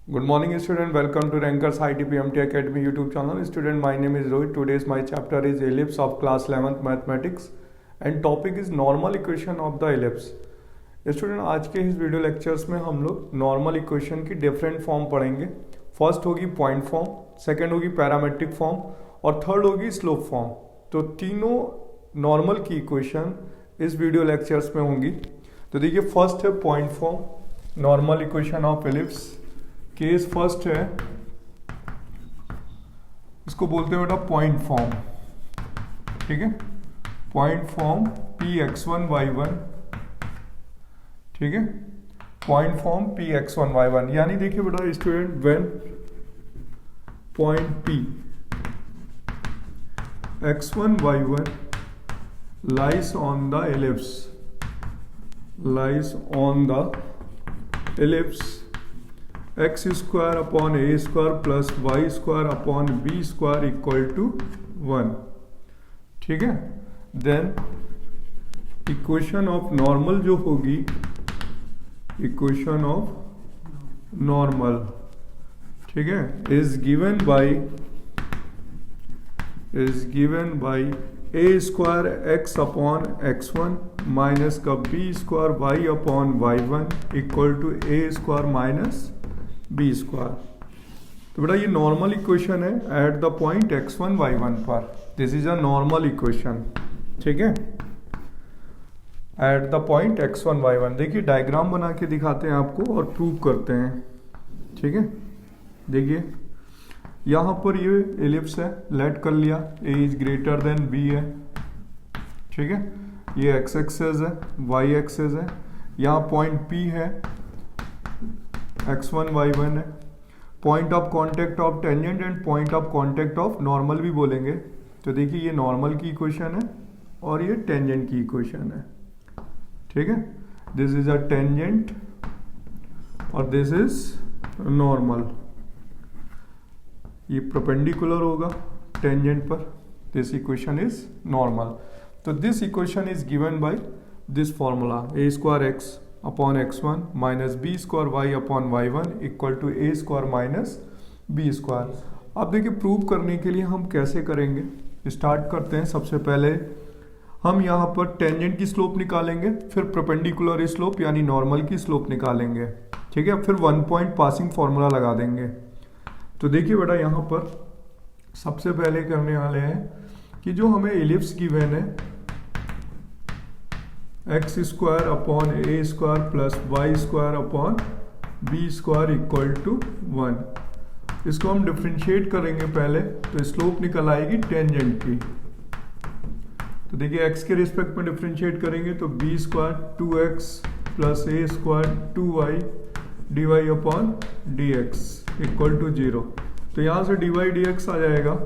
Good morning, student. Welcome to Rankers ITPMT Academy YouTube channel. Student, my name is Rohit. Today's my chapter is ellipse of class 11th mathematics and topic is normal equation of the ellipse. Student, आज के इस video lectures में हम लोग normal equation की different form पढ़ेंगे. First होगी point form, second होगी पैरामेट्रिक फॉर्म और थर्ड होगी स्लोप फॉर्म. तो तीनों नॉर्मल की इक्वेशन इस वीडियो लेक्चर्स में होंगी. तो देखिए, फर्स्ट है point form, normal equation of ellipse. Case first है, इसको बोलते हैं बेटा पॉइंट फॉर्म. ठीक है, point form P X one Y one. ठीक है, point form P X one Y one. यानी देखिए बेटा student, when point P X one Y one lies on the ellipse, lies on the ellipse x square upon a square plus y square upon b square equal to 1. ठीक है, then equation of normal जो होगी, equation of normal, ठीक है, is given by a square x upon x one minus का B square y upon y one equal to A square minus B square. तो बेटा ये नॉर्मल इक्वेशन है at the point x one Y one पर. This is a normal equation. ठीक है, at the point x one Y one. देखिए diagram बना के दिखाते हैं आपको और प्रूव करते हैं. ठीक है, देखिए यहाँ पर ये एलिप्स है, लेट कर लिया, ए इज ग्रेटर देन बी है. ठीक है, ये एक्स एक्सेस है, वाई एक्सेस है, यहाँ पॉइंट पी है, एक्स वन वाई वन है. Point of contact of tangent and point of contact of normal भी बोलेंगे. तो देखिए ये नॉर्मल की इक्वेशन है और ये टेंजेंट की इक्वेशन है. ठीक है, दिस इज अ टेंजेंट और दिस इज नॉर्मल. ये परपेंडिकुलर होगा टेंजेंट पर. This equation is normal. तो this equation is given by this formula, a square x upon x one minus B square y upon y one equal to A square minus B square. अब देखिए prove करने के लिए हम कैसे करेंगे, start करते हैं. सबसे पहले हम यहाँ पर टेंजेंट की स्लोप निकालेंगे, फिर परपेंडिकुलर स्लोप यानी नॉर्मल की स्लोप निकालेंगे. ठीक है, फिर वन पॉइंट पासिंग फॉर्मूला लगा देंगे. तो देखिए बेटा यहाँ पर सबसे पहले करने वाले हैं कि जो हमें एलिप्स गिवन है X square upon A square plus Y square upon B square equal to 1, इसको हम डिफ्रेंशिएट करेंगे पहले. तो स्लोप निकल आएगी टेंजेंट की. तो देखिए एक्स के रिस्पेक्ट में डिफ्रेंशिएट करेंगे तो B square 2x plus A square 2y D Y upon D X equal to 0. तो यहाँ से डी वाई डी एक्स आ जाएगा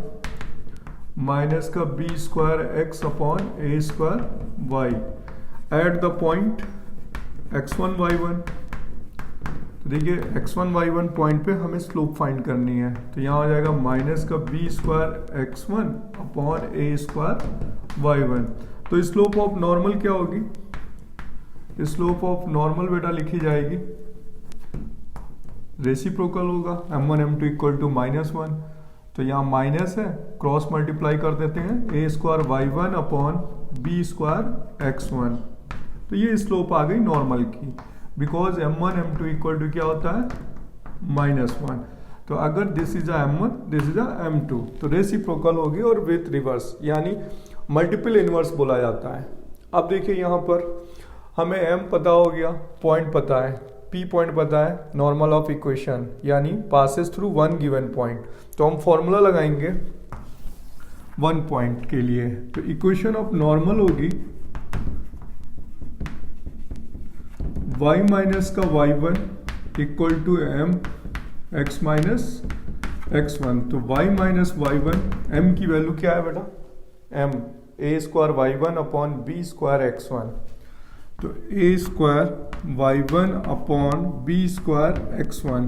माइनस का B square x upon A square Y at the point x one Y one. तो देखिए X one Y one point पे हमें स्लोप फाइंड करनी है. तो यहाँ आ जाएगा माइनस का B square x one upon ए स्क्वायर वाई वन. तो स्लोप ऑफ नॉर्मल क्या होगी, स्लोप ऑफ नॉर्मल बेटा लिखी जाएगी, रेसिप्रोकल होगा, m1 m2 इक्वल टू -1. तो यहाँ माइनस है, क्रॉस मल्टीप्लाई कर देते हैं, a square y one upon B square x one. तो ये स्लोप आ गई नॉर्मल की, because m1 m2 equal to क्या होता है -1. तो अगर this is a m1 this is a m2 तो रेसिप्रोकल होगी और विथ रिवर्स यानी मल्टीपल इनवर्स बोला जाता है. अब देखिए यहाँ पर हमें m पता हो गया, पॉइंट पता है, P पॉइंट पता है, नॉर्मल ऑफ इक्वेशन यानी passes through one given point. तो हम फॉर्मूला लगाएंगे वन पॉइंट के लिए. तो इक्वेशन ऑफ नॉर्मल होगी y माइनस का y1 equal to m x minus x1. तो y माइनस y1, m की वैल्यू क्या है बेटा, m a स्क्वायर y1 अपॉन b स्क्वायर x1. तो a square y one upon B square x one,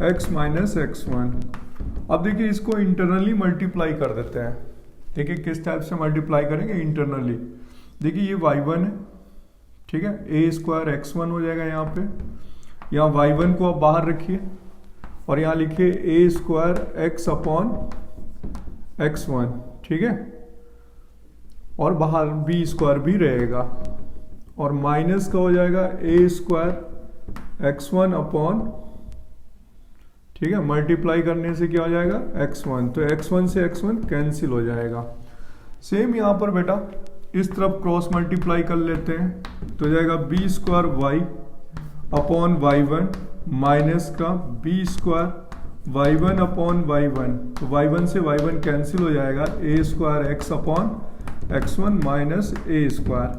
x minus x one. अब देखिए इसको इंटरनली मल्टीप्लाई कर देते हैं. देखिए किस टाइप से मल्टीप्लाई करेंगे, इंटरनली. देखिए ये वाई वन है, ठीक है, ए स्क्वायर एक्स वन हो जाएगा यहाँ पे, यहाँ y1 को आप बाहर रखिए, और यहाँ लिखिए ए स्क्वायर एक्स अपॉन x1, ठीक है, और बाहर बी स्क्वायर भी रहेगा, और माइनस का हो जाएगा ए स्क्वायर x1 अपॉन, ठीक है, मल्टीप्लाई करने से क्या हो जाएगा x1, तो x1 से x1 कैंसिल हो जाएगा। सेम यहाँ पर बेटा इस तरफ क्रॉस मल्टीप्लाई कर लेते हैं तो हो जाएगा b square y upon y1 minus का B square y1 upon y1, तो y1 से y1 कैंसिल हो जाएगा, a square x upon x1 minus a square,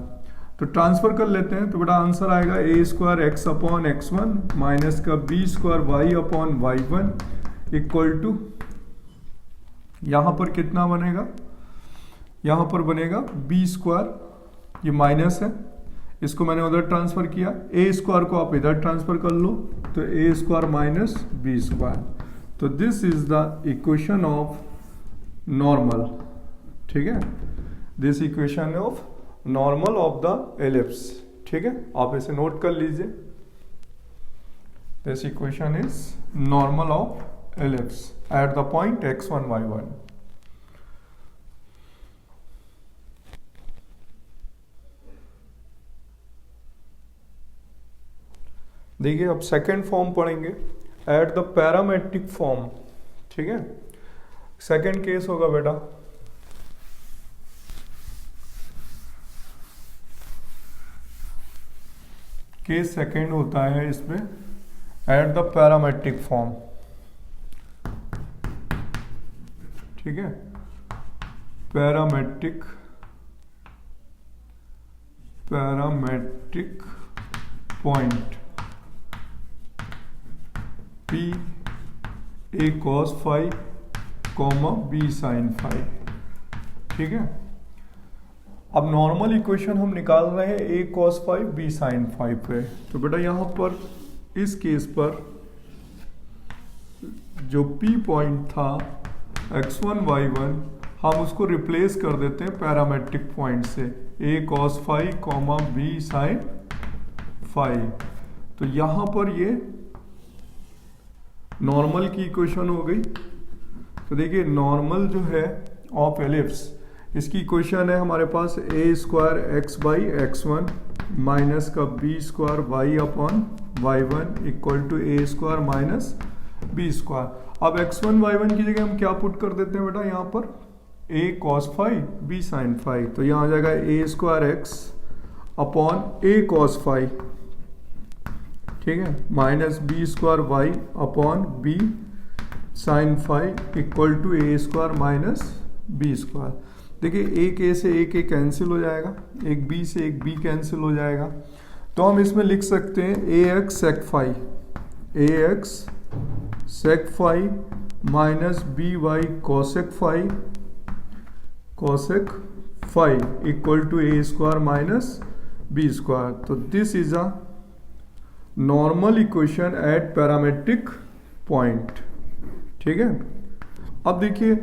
तो ट्रांसफर कर लेते हैं तो बेटा आंसर आएगा a square x upon x1 minus का B square y upon y1 equal to, यहाँ पर कितना बनेगा, यहाँ पर बनेगा बी स्क्वायर, ये माइनस है, इसको मैंने उधर ट्रांसफर किया, ए स्क्वायर को आप इधर ट्रांसफर कर लो तो a square minus B square, तो this is the equation of normal, ठीक है, this equation of normal of the ellipse, ठीक है, आप इसे नोट कर लीजिए, this equation is normal of ellipse at the point x1 y1। देखिए अब सेकेंड फॉर्म पढ़ेंगे एट द पैरामेट्रिक फॉर्म, ठीक है, सेकेंड केस होगा बेटा केस सेकेंड होता है इसमें एट द पैरामेट्रिक फॉर्म, ठीक है, parametric point P A cos phi comma B sin phi, ठीक है। अब नॉर्मल इक्वेशन हम निकाल रहे हैं A cos phi B sin phi पे, तो बेटा यहाँ पर इस केस पर जो P पॉइंट था x1 y1 हम उसको रिप्लेस कर देते हैं पैरामेट्रिक पॉइंट से A cos phi comma B sin phi, तो यहाँ पर ये नॉर्मल की इक्वेशन हो गई। तो देखिए नॉर्मल जो है ऑफ एलिप्स, इसकी इक्वेशन है हमारे पास a square x by x1 minus का B square y upon y1 equal to A square minus B square. अब x1 y1 की जगह हम क्या पुट कर देते हैं बेटा, यहाँ पर a cos phi b sin phi, तो यहाँ आ जाएगा a square x upon a cos phi, ठीक है, minus B square y upon b sine phi equal to A square minus B square. देखिए एक ए से एक ए कैंसिल हो जाएगा, एक बी से एक बी कैंसिल हो जाएगा, तो हम इसमें लिख सकते हैं a x sec phi, a x sec phi minus B y cosec phi equal to A square minus B square. तो this is a normal equation at parametric point, ठीक है। अब देखिए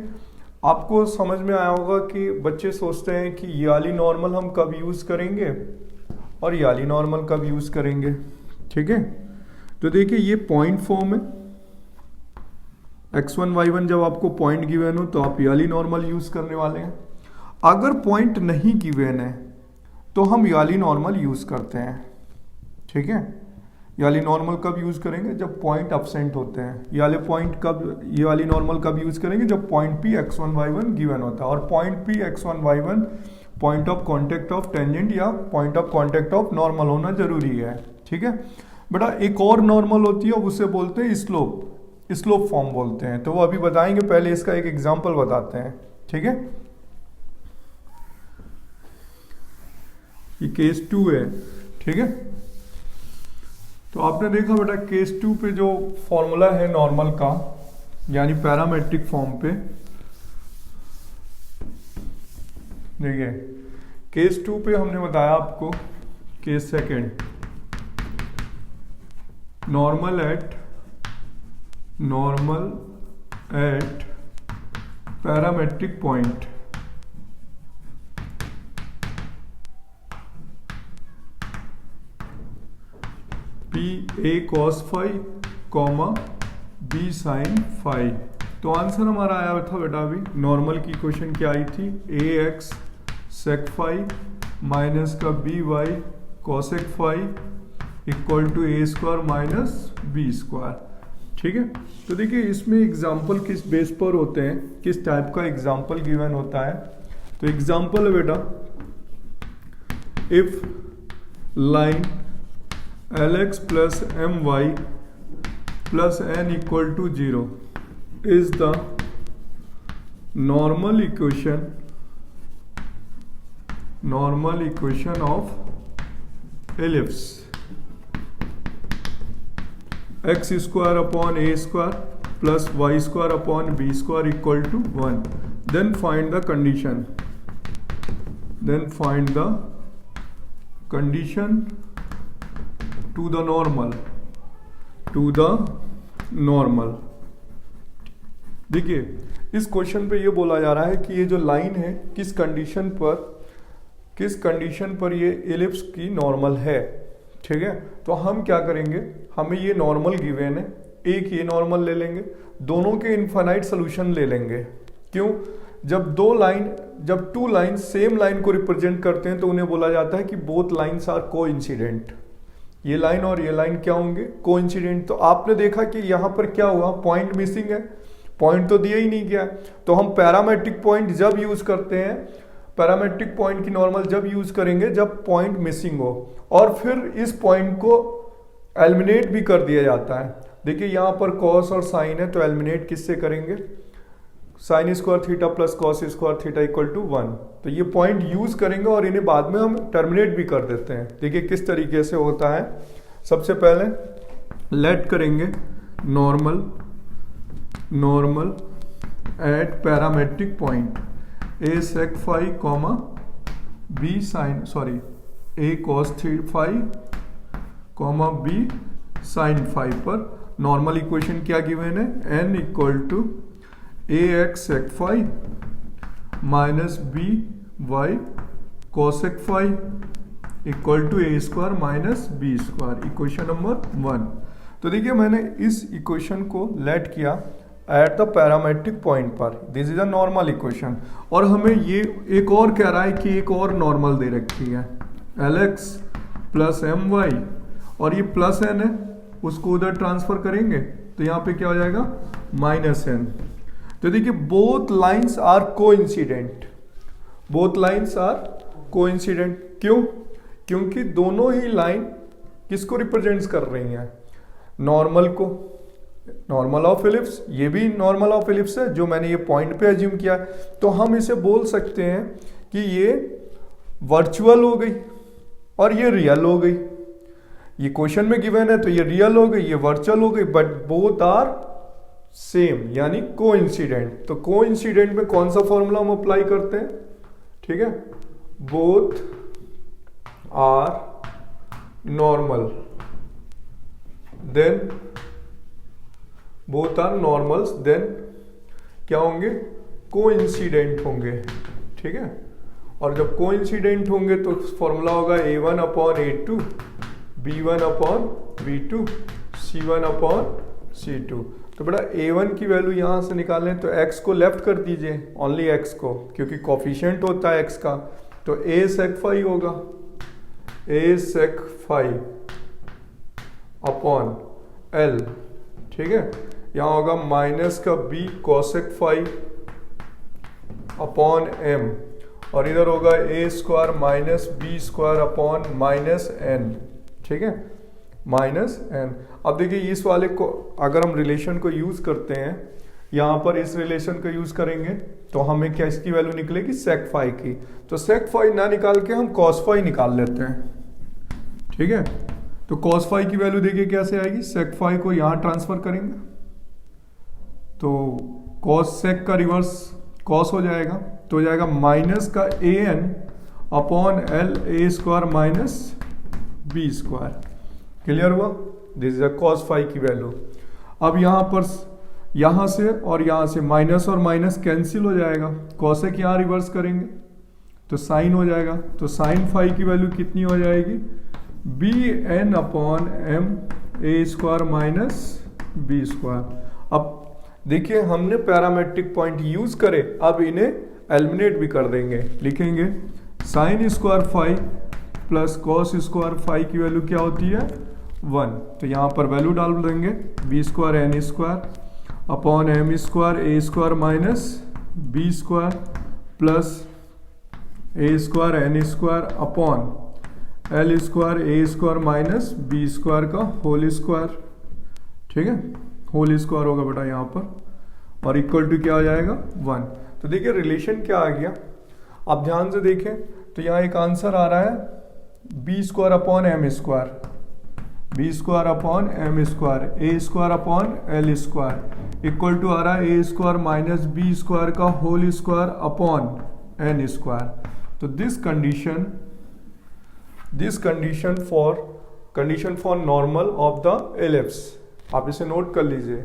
आपको समझ में आया होगा कि बच्चे सोचते हैं कि ये वाली नॉर्मल हम कब यूज करेंगे और ये वाली नॉर्मल कब यूज करेंगे, ठीक है। तो देखिए ये पॉइंट फॉर्म है, x1 y1 जब आपको पॉइंट गिवन हो तो आप ये वाली नॉर्मल यूज करने वाले हैं। अगर पॉइंट नहीं गिवन है तो हम ये वाली नॉर्मल यूज करते हैं, ठीक है। ये वाली नॉर्मल कब यूज करेंगे, जब पॉइंट एब्सेंट होते हैं। ये वाली नॉर्मल कब यूज करेंगे, जब point P x1 y1 given होता है, और point P x1 y1 point of contact of tangent या point of contact of normal होना जरूरी है, ठीक है बेटा। एक और नॉर्मल होती है, उसे बोलते हैं स्लोप फॉर्म बोलते हैं, तो वो अभी बताएंगे, पहले इसका एक एग्जाम्पल बताते हैं, ठीक है। ये केस 2 है, ठीक है। तो आपने देखा बेटा केस 2 पे जो फॉर्मूला है नॉर्मल का, यानी पैरामेट्रिक फॉर्म पे, देखिए केस 2 पे हमने बताया आपको case second, normal at parametric point, P A cos phi comma B sine phi. तो आंसर हमारा आया था बेटा अभी नॉर्मल की क्वेश्चन क्या आई थी, A x sec phi minus का B Y cosec phi equal to A square minus B square. ठीक है, तो देखिए इसमें एग्जाम्पल किस बेस पर होते हैं, किस टाइप का एग्जाम्पल गिवन होता है। तो एग्जाम्पल है बेटा, if line L X plus M Y plus N equal to 0 is the normal equation of ellipse x square upon a square plus y square upon b square equal to 1, then find the condition to the normal। देखिए इस question पे ये बोला जा रहा है कि ये जो लाइन है किस कंडीशन पर ये एलिप्स की नॉर्मल है। ठीक है, तो हम क्या करेंगे, हमें ये नॉर्मल गिवन है, एक ये नॉर्मल ले लेंगे, दोनों के इनफाइनाइट सोल्यूशन ले लेंगे। क्यों, जब टू लाइन सेम लाइन को रिप्रेजेंट करते हैं तो उन्हें बोला जाता है कि बोथ लाइन्स आर कोइंसिडेंट। ये लाइन और ये लाइन क्या होंगे, कोइंसिडेंट। तो आपने देखा कि यहाँ पर क्या हुआ, पॉइंट मिसिंग है, पॉइंट तो दिया ही नहीं गया। तो हम पैरामेट्रिक पॉइंट जब यूज करते हैं, पैरामेट्रिक पॉइंट की नॉर्मल जब यूज करेंगे जब पॉइंट मिसिंग हो, और फिर इस पॉइंट को एलिमिनेट भी कर दिया जाता है। देखिए यहाँ पर कॉस और साइन है, तो एलिमिनेट किससे करेंगे, sine square theta plus cos square theta equal to 1। तो ये पॉइंट यूज करेंगे और इन्हें बाद में हम टर्मिनेट भी कर देते हैं। देखिए किस तरीके से होता है। सबसे पहले लेट करेंगे normal at parametric point A sec phi comma B sine A cos phi comma B sine phi पर नॉर्मल इक्वेशन क्या गिवन है, N equal to A x sec phi minus B Y cosec phi equal to A square minus B square, equation number 1। तो देखिए मैंने इस इक्वेशन को let किया एट द पैरामेट्रिक पॉइंट पर, this is a normal equation. और हमें ये एक और कह रहा है कि एक और नॉर्मल दे रखी है, L X plus M Y, और ये प्लस एन है, उसको उधर ट्रांसफर करेंगे तो यहाँ पे क्या हो जाएगा, माइनस एन। तो देखिए बोथ लाइन्स आर कोइंसिडेंट, क्यों, क्योंकि दोनों ही लाइन किसको रिप्रेजेंट्स कर रही हैं, नॉर्मल को, नॉर्मल ऑफ एलिप्स। ये भी नॉर्मल ऑफ एलिप्स है जो मैंने ये पॉइंट पे अज्यूम किया। तो हम इसे बोल सकते हैं कि ये वर्चुअल हो गई और ये रियल हो गई। ये क्वेश्चन में गिवन है तो ये रियल हो गई, ये वर्चुअल हो गई, बट बोथ आर सेम यानी कोइंसिडेंट। तो कोइंसिडेंट में कौन सा फॉर्मूला हम अप्लाई करते हैं, ठीक है, both are normal, then both are normals, then क्या होंगे, कोइंसिडेंट होंगे। ठीक है, और जब कोइंसिडेंट होंगे तो फॉर्मूला होगा a1 upon a2, b1 upon b2, c1 upon c2। तो बेटा a1 की वैल्यू यहां से निकालें तो x को लेफ्ट कर दीजिए, ओनली x को, क्योंकि कोफिशिएंट होता है x का। तो a sec 5 होगा, a sec 5 अपॉन l, ठीक है, यहाँ होगा माइनस का b cosec 5 अपॉन m, और इधर होगा a square minus b square upon minus n, ठीक है, माइनस n। अब देखिए इस वाले को अगर हम रिलेशन को यूज करते हैं, यहाँ पर इस रिलेशन को यूज करेंगे तो हमें क्या इसकी वैल्यू निकलेगी, sec 5 की। तो sec 5 ना निकाल के हम cos 5 निकाल लेते हैं, ठीक है। तो cos 5 की वैल्यू देखिए कैसे आएगी, sec 5 को यहाँ ट्रांसफर करेंगे तो cos sec का रिवर्स cos हो जाएगा, तो हो जाएगा माइनस का an upon l a square minus b square. Clear हुआ, दिस इज अ cos 5 की वैल्यू। अब यहाँ से और यहाँ से माइनस और माइनस कैंसिल हो जाएगा, cosec यहाँ रिवर्स करेंगे तो साइन हो जाएगा। तो साइन 5 की वैल्यू कितनी हो जाएगी, bn upon m a square minus b square. अब देखिए हमने पैरामेट्रिक पॉइंट यूज करे, अब इन्हें एलिमिनेट भी कर देंगे। लिखेंगे sine square phi plus cos square phi की वैल्यू क्या होती है 1, तो यहाँ पर वैल्यू डाल देंगे b square n square upon m square a square minus B square plus A square n square upon l square a square minus B square का होल स्क्वायर। ठीक है, होल स्क्वायर होगा बेटा यहाँ पर, और इक्वल टू क्या आ जाएगा 1। तो देखिए रिलेशन क्या आ गया, आप ध्यान से देखें तो यहाँ एक आंसर आ रहा है b square upon m square, B square upon m square a square upon l square equal to आ रहा है a square minus B square का whole square upon n square. तो this condition for normal of the ellipse, आप इसे note कर लीजिए।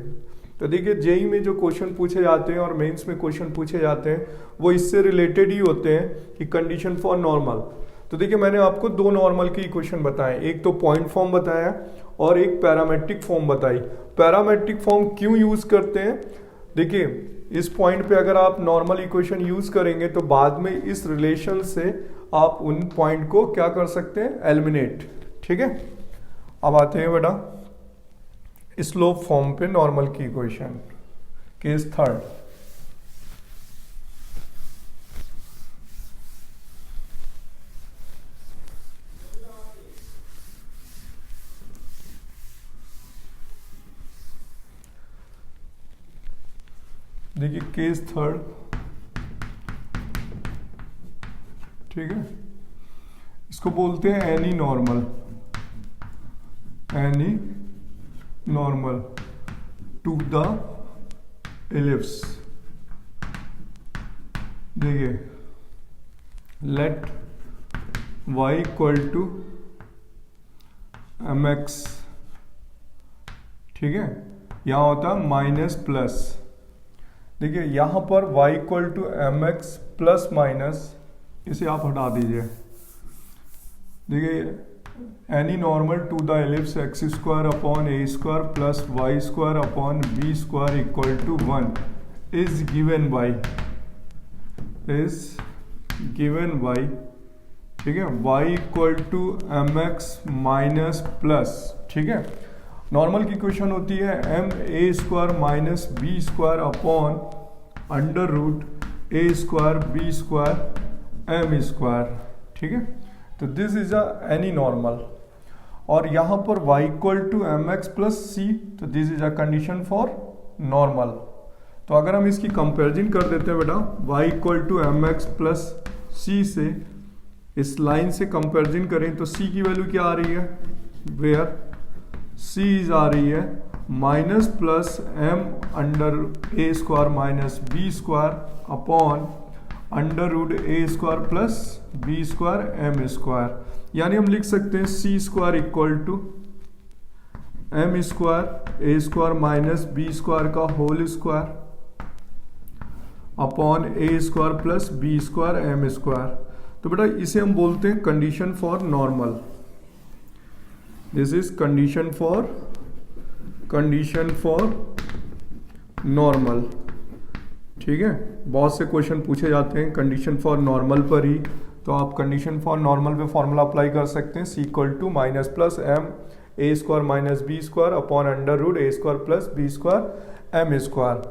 तो देखिए जेई में जो क्वेश्चन पूछे जाते हैं और मेंस में क्वेश्चन पूछे जाते हैं वो इससे रिलेटेड ही होते हैं कि कंडीशन फॉर नॉर्मल। तो देखिए मैंने आपको दो नॉर्मल की इक्वेशन बताए, एक तो पॉइंट फॉर्म बताया और एक पैरामेट्रिक फॉर्म बताई। पैरामेट्रिक फॉर्म क्यों यूज करते हैं, देखिए इस पॉइंट पे अगर आप नॉर्मल इक्वेशन यूज करेंगे तो बाद में इस रिलेशन से आप उन पॉइंट को क्या कर सकते हैं, एलिमिनेट। ठीक है, अब आते हैं बेटा स्लोप फॉर्म पे नॉर्मल की इक्वेशन। केस थर्ड, देखिए केस थर्ड। ठीक है, इसको बोलते हैं any normal, any normal to the ellipse. देखिए let y equal to M x. ठीक है, यहां होता है माइनस प्लस। देखिए यहां पर y equal to M x plus minus, इसे आप हटा दीजिए। देखिए any normal to the ellipse X square upon A square plus Y square upon B square equal to 1 is given by, ठीक है, y equal to M X minus plus. ठीक है, normal की इक्वेशन होती है एम ए square minus B square upon under root ए square B square M square. ठीक है, तो this is a any normal, और यहां पर y equal to M x plus c, तो this is a condition for normal. तो अगर हम इसकी कंपेरिजन कर देते हैं बेटा y equal to M x plus c से, इस लाइन से कंपेरिजन करें तो c की वैल्यू क्या आ रही है, वेयर c इज आ रही है minus plus m under a square minus B square upon under root A square plus B square M square. यानी हम लिख सकते हैं c square equal to m square a square minus B square का whole square upon ए square plus B square M square. तो बेटा इसे हम बोलते हैं condition for normal. This is condition for normal. ठीक है, बहुत से क्वेश्चन पूछे जाते हैं कंडीशन फॉर नॉर्मल पर ही, तो आप कंडीशन फॉर नॉर्मल पे फॉर्मूला अप्लाई कर सकते हैं, c equal to minus plus m A square minus B square upon under root A square plus B square M square.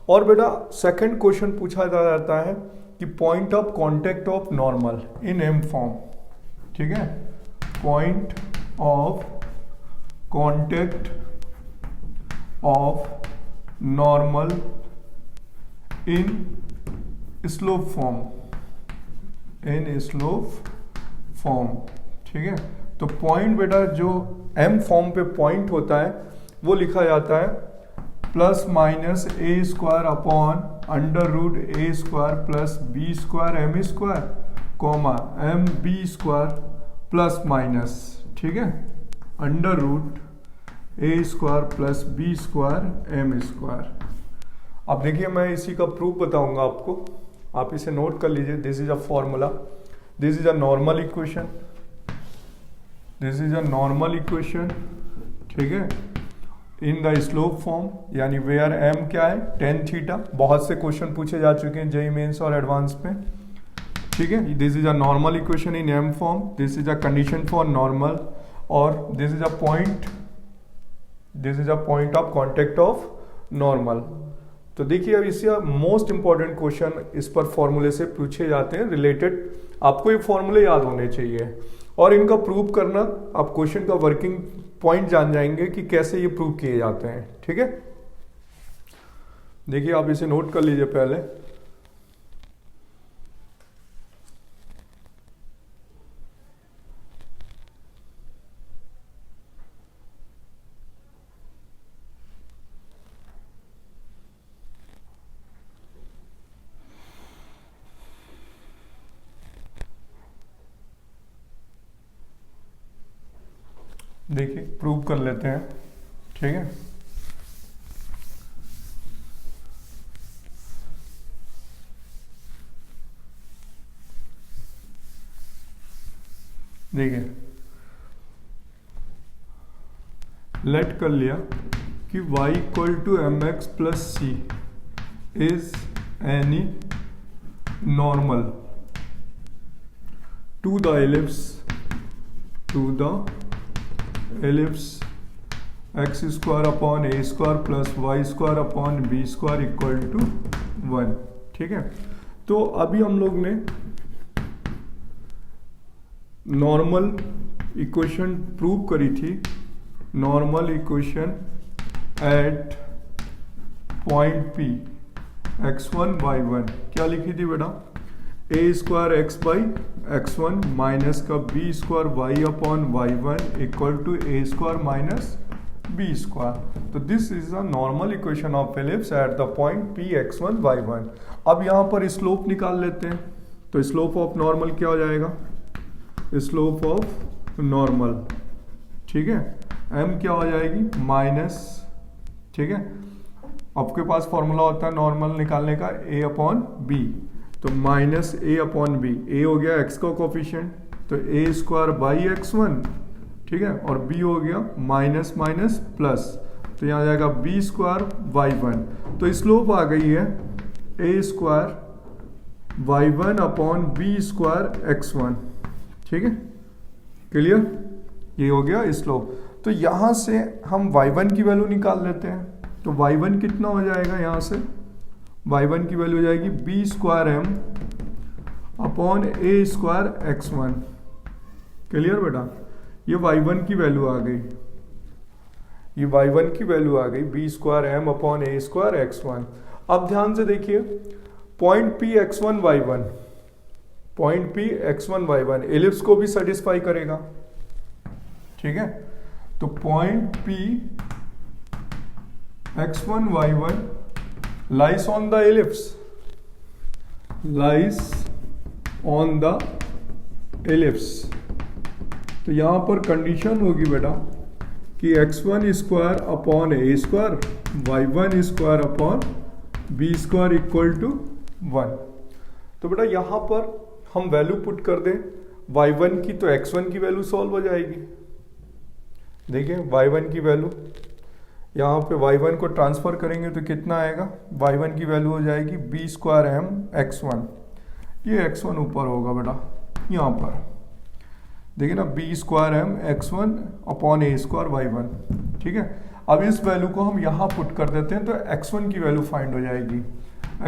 और बेटा सेकंड क्वेश्चन पूछा जाता है कि point of contact of normal in m form. ठीक है, point of contact of normal in slope form, ठीक है। तो पॉइंट बेटा जो एम फॉर्म पे पॉइंट होता है वो लिखा जाता है plus minus a square upon under root A square plus B square M square comma m b square plus minus, ठीक है, अंडर रूट ए square plus B square M square. अब देखिए मैं इसी का प्रूफ बताऊंगा आपको, आप इसे नोट कर लीजिए। This is a formula, this is a normal equation, this is a normal equation, ठीक है। इन द स्लोप फॉर्म, यानी वेयर एम क्या है, टेन थीटा। बहुत से क्वेश्चन पूछे जा चुके हैं जेईई मेंस और एडवांस में, ठीक है। This is a normal equation in m form, this is a condition for normal, और this is a point of contact of normal. तो देखिए अब इससे मोस्ट इंपॉर्टेंट क्वेश्चन इस पर फॉर्मूले से पूछे जाते हैं रिलेटेड, आपको ये फॉर्मूले याद होने चाहिए और इनका प्रूव करना, आप क्वेश्चन का वर्किंग पॉइंट जान जाएंगे कि कैसे ये प्रूव किए जाते हैं, ठीक है। देखिए आप इसे नोट कर लीजिए पहले। देखिए प्रूव कर लेते हैं, ठीक है। देखिए लेट कर लिया कि y equal to M x plus C is any normal to the ellipse X square upon A square plus Y square upon B square equal to 1, ठीक है। तो अभी हम लोग ने नॉर्मल इक्वेशन प्रूव करी थी, normal equation at point P x1 y1 क्या लिखी थी बेटा, a square x by x1 minus का B square y upon y1 equal to A square minus B square. तो this is a normal equation of ellipse at the point P x1 y1। अब यहाँ पर slope निकाल लेते हैं, तो slope of normal क्या हो जाएगा, स्लोप ऑफ नॉर्मल, ठीक है, m क्या हो जाएगी माइनस, ठीक है। आपके पास फॉर्मूला होता है नॉर्मल निकालने का a अपॉन बी, तो minus a upon B, a हो गया x का कोफिशिएंट, तो a स्क्वायर बाई x1, ठीक है, और b हो गया माइनस माइनस प्लस, तो यहाँ आ जाएगा b स्क्वायर y1। तो स्लोप आ गई है a square y1 upon B square x1, ठीक है, क्लियर, ये हो गया स्लोप। तो यहाँ से हम y1 की वैल्यू निकाल लेते हैं, तो y1 कितना हो जाएगा, यहाँ से y1 की वैल्यू हो जाएगी बी स्क्वायर एम अपॉन ए स्क्वायर x1, क्लियर बेटा, ये y1 की वैल्यू आ गई, ये y1 की वैल्यू आ गई बी स्क्वायर एम अपॉन ए स्क्वायर x1। अब ध्यान से देखिए point P x1 y1, point P x1 y1 ellipse को भी सेटिस्फाई करेगा, ठीक है। तो point P x1 y1 lies on the ellipse, lies on the ellipse. तो यहां पर कंडीशन होगी बेटा कि x1 square upon A square y1 square upon B square equal to 1। तो बेटा यहां पर हम वैल्यू पुट कर दें y1 की, तो x1 की वैल्यू सॉल्व हो जाएगी। देखिए y1 की वैल्यू यहाँ पे y1 को ट्रांसफर करेंगे तो कितना आएगा, y1 की वैल्यू हो जाएगी बी स्क्वायर एम x1, ये x1 ऊपर होगा बेटा यहाँ पर, देखिए ना, b square m x1 upon ए स्क्वायर y1, ठीक है। अब इस वैल्यू को हम यहाँ पुट कर देते हैं तो x1 की वैल्यू फाइंड हो जाएगी,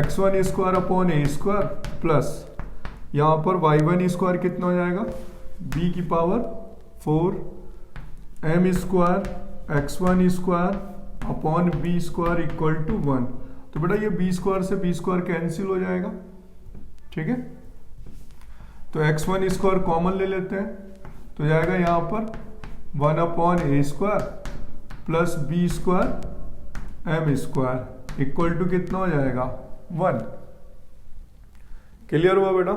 x1 स्क्वायर अपॉन ए स्क्वायर प्लस यहाँ पर y1 स्क्वायर कितना हो जाएगा, b की power 4 m square x1 square upon B square equal to 1। तो बेटा ये बी स्क्वायर से बी स्क्वायर कैंसिल हो जाएगा, ठीक है। तो x1 स्क्वायर कॉमन ले लेते हैं, तो जाएगा यहाँ पर 1 upon A square plus B square M square equal to कितना हो जाएगा 1। क्लियर हुआ बेटा?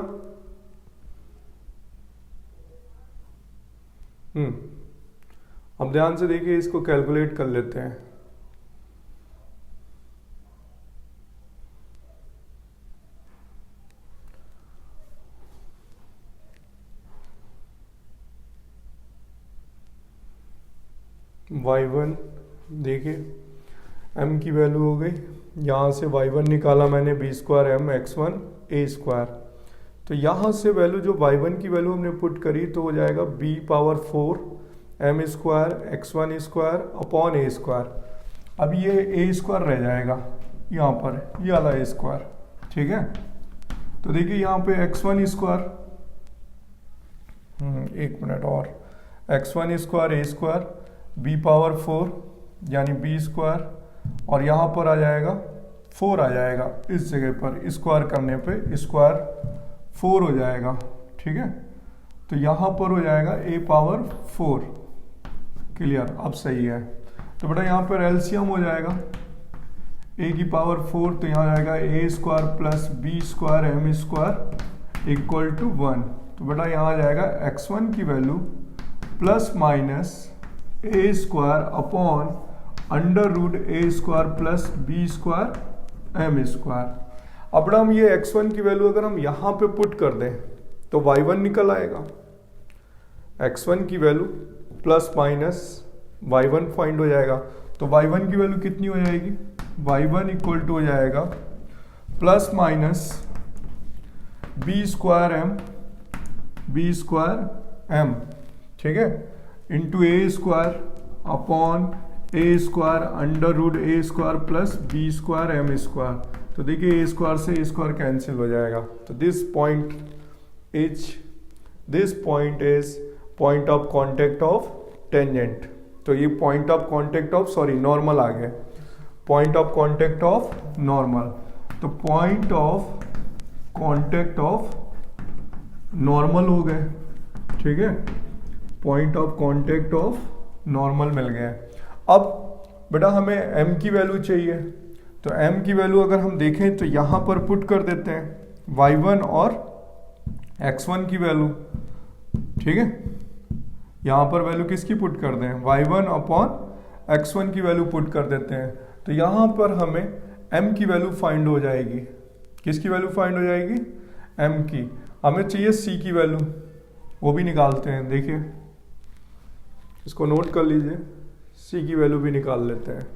अब ध्यान से देखिए, इसको कैलकुलेट कर लेते हैं। y1 देखिए m की वैल्यू हो गई, यहाँ से y1 निकाला मैंने b square m x1 a square, तो यहाँ से वैल्यू जो y1 की वैल्यू हमने पुट करी तो हो जाएगा b power 4 m square x1 square upon a square. अब ये a स्क्वायर रह जाएगा यहाँ पर, ये वाला a स्क्वायर, ठीक है। तो देखिए यहाँ पे x1 स्क्वायर, एक मिनट और, x1 square a square b power 4 यानी b स्क्वायर, और यहाँ पर आ जाएगा 4 आ जाएगा, इस जगह पर स्क्वायर करने पे स्क्वायर 4 हो जाएगा, ठीक है। तो यहाँ पर हो जाएगा a पावर 4, क्लियर, अब सही है। तो बेटा यहाँ पर एलसीएम हो जाएगा a की पावर 4, तो यहाँ आएगा a square plus b square m square equal to 1। तो बेटा यहाँ आ जाएगा x1 की value plus minus a square upon under root a square plus b square m square. अब हम ये x1 की वैल्यू अगर हम यहाँ पे पुट कर दें तो y1 निकल आएगा, x1 की value plus minus y1 find हो जाएगा। तो y1 की वैल्यू कितनी हो जाएगी, y1 इक्वल टू हो जाएगा plus minus b square m, ठीक है, into a square upon a square under root a square plus b square m square. तो देखिए a स्क्वायर से a स्क्वायर कैंसिल हो जाएगा। तो this point is point of contact of tangent. तो ये point of contact of normal आ गया, point of contact of normal. तो point of contact of normal हो गए, ठीक है, point of contact of normal मिल गया। अब बेटा हमें m की वैल्यू चाहिए, तो m की वैल्यू अगर हम देखें तो यहाँ पर पुट कर देते हैं y1 और x1 की वैल्यू, ठीक है। यहाँ पर वैल्यू किसकी पुट कर दें, y1 अपॉन x1 की वैल्यू पुट कर देते हैं। तो यहाँ पर हमें m की वैल्यू फाइंड हो जाएगी, किसकी वैल्यू फाइंड हो जाएगी, m की। हमें चाहिए c की वैल्यू, वो भी निकालते हैं। देखिए इसको नोट कर लीजिए, c की वैल्यू भी निकाल लेते हैं।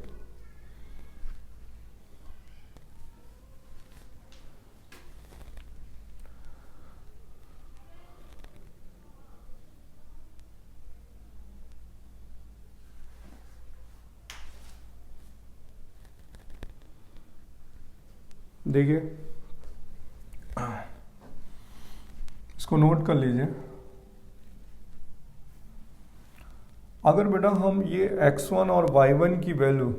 देखिए इसको नोट कर लीजिए। अगर बेटा हम ये x1 और y1 की वैल्यू,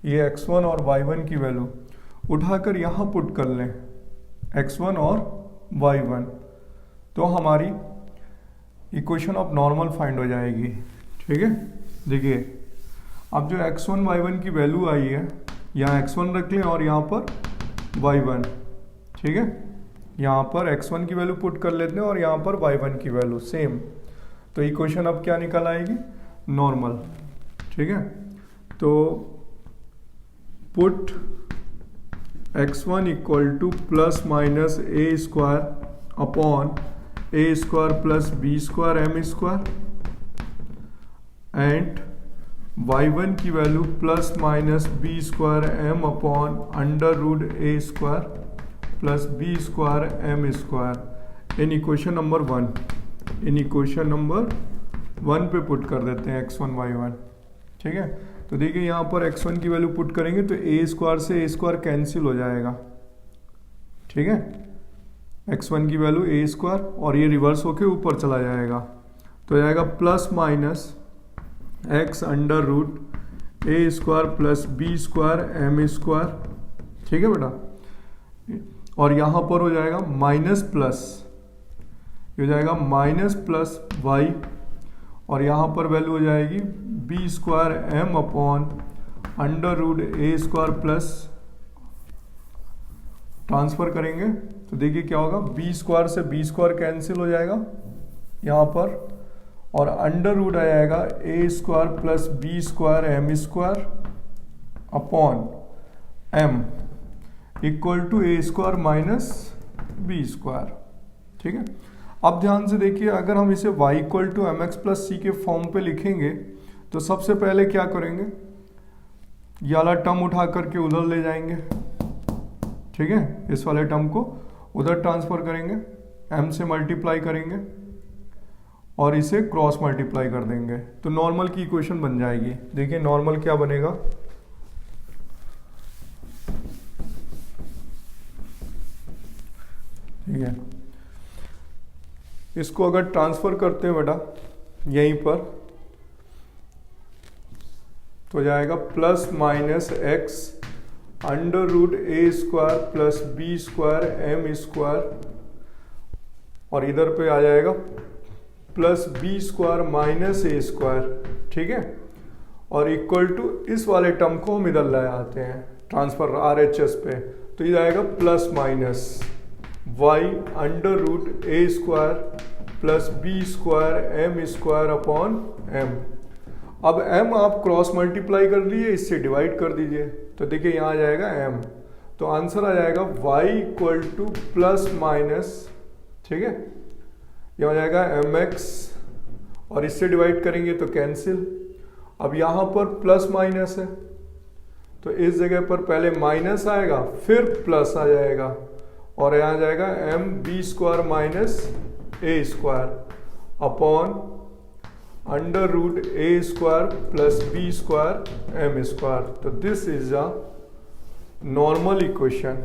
ये x1 और y1 की वैल्यू उठाकर यहाँ पुट कर लें, x1 और y1, तो हमारी इक्वेशन ऑफ नॉर्मल फाइंड हो जाएगी, ठीक है। देखिए अब जो x1 y1 की वैल्यू आई है, यहाँ x1 रख लें और यहाँ पर y1, ठीक है। यहाँ पर x1 की वैल्यू पुट कर लेते हैं और यहाँ पर y1 की वैल्यू सेम। तो इक्वेशन अब क्या निकल आएगी, नॉर्मल, ठीक है। तो put x1 equal to plus minus a square upon a square plus b square m square and y1 की value plus minus b square m upon under root a square plus b square m square in equation number 1। In equation number 1 पे put कर देते हैं x1 y1, ठीक है। तो देखिए यहाँ पर x1 की वैल्यू पुट करेंगे तो a स्क्वायर से a स्क्वायर कैंसिल हो जाएगा, ठीक है। x1 की वैल्यू a स्क्वायर और ये रिवर्स होके ऊपर चला जाएगा, तो हो जाएगा plus minus x under root a square plus b square m square, ठीक है बेटा। और यहाँ पर हो जाएगा माइनस प्लस, ये हो जाएगा माइनस प्लस y, और यहाँ पर वैल्यू हो जाएगी b square m upon under root a square plus, transfer करेंगे तो देखिए क्या होगा, b स्क्वायर से b स्क्वायर कैंसिल हो जाएगा यहाँ पर, और अंडर रूट आ जाएगा a square plus b square m square upon m equal to a square minus b square, ठीक है। अब ध्यान से देखिए, अगर हम इसे y equal to mx plus c के फॉर्म पे लिखेंगे तो सबसे पहले क्या करेंगे, ये वाला टर्म उठा करके उधर ले जाएंगे, ठीक है, इस वाले टर्म को उधर ट्रांसफर करेंगे, m से मल्टीप्लाई करेंगे और इसे क्रॉस मल्टीप्लाई कर देंगे तो नॉर्मल की इक्वेशन बन जाएगी। देखिए नॉर्मल क्या बनेगा, ठीक है, इसको अगर ट्रांसफर करते हैं बेटा यहीं पर तो जाएगा plus minus x under root ए square plus B square M square और इधर पे आ जाएगा plus B square minus a square, ठीक है, और इक्वल टू इस वाले टर्म को हम इधर ले आते हैं ट्रांसफर आर एच एस पे, तो ये आएगा plus minus y under root ए square plus B square M square upon m. अब m आप क्रॉस मल्टीप्लाई कर लिए, इससे डिवाइड कर दीजिए तो देखिए यहाँ आ जाएगा m, तो आंसर आ जाएगा y equal to plus minus, ठीक है, ये हो जाएगा mx और इससे डिवाइड करेंगे तो कैंसिल। अब यहाँ पर प्लस माइनस है तो इस जगह पर पहले माइनस आएगा फिर प्लस आ जाएगा और यहाँ जाएगा m b square minus a square upon under root A square plus B square M square. तो this is a normal equation.